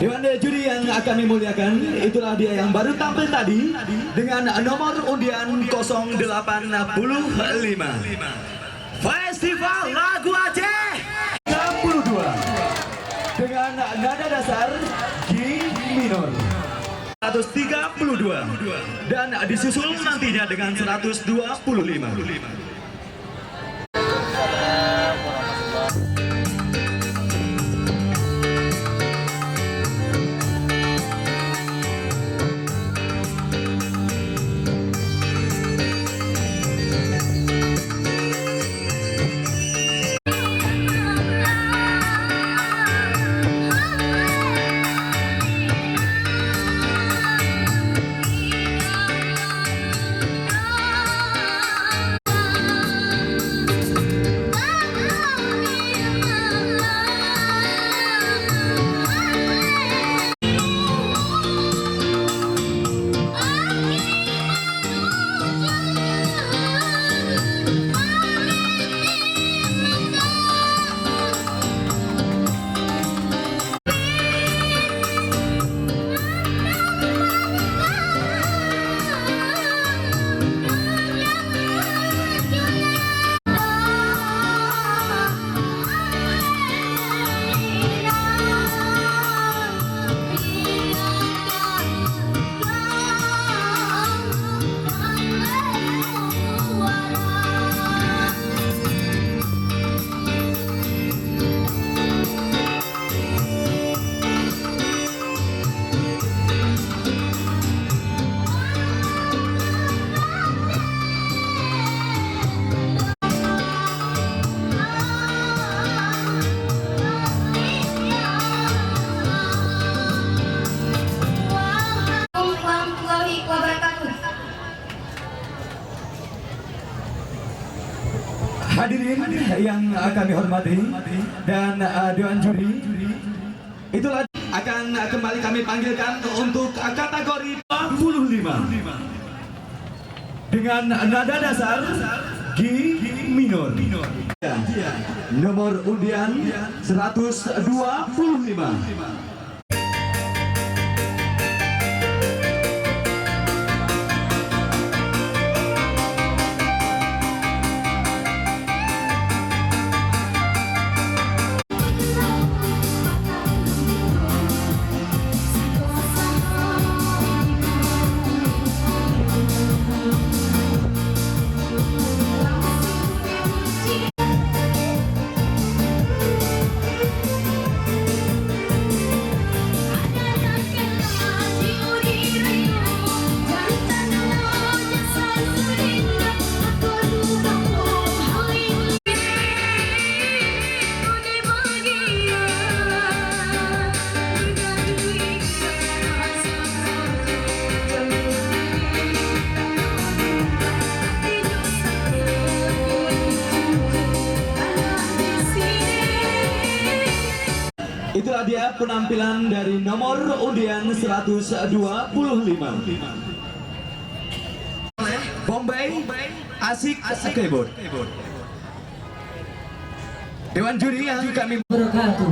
Dewan juri yang akan dimuliakan, itulah dia yang baru tampil tadi dengan nomor undian 085. Festival Lagu Aceh 32 dengan nada dasar G minor 132 dan disusul nantinya dengan 125. Hadirin yang kami hormati dan Dewan Juri, itulah akan kembali kami panggilkan untuk kategori 45 dengan nada dasar G minor. Nomor undian 125. Itulah dia penampilan dari nomor undian 125. Bombay Asik Keyboard. Dewan juri yang kami Wabarakatuh.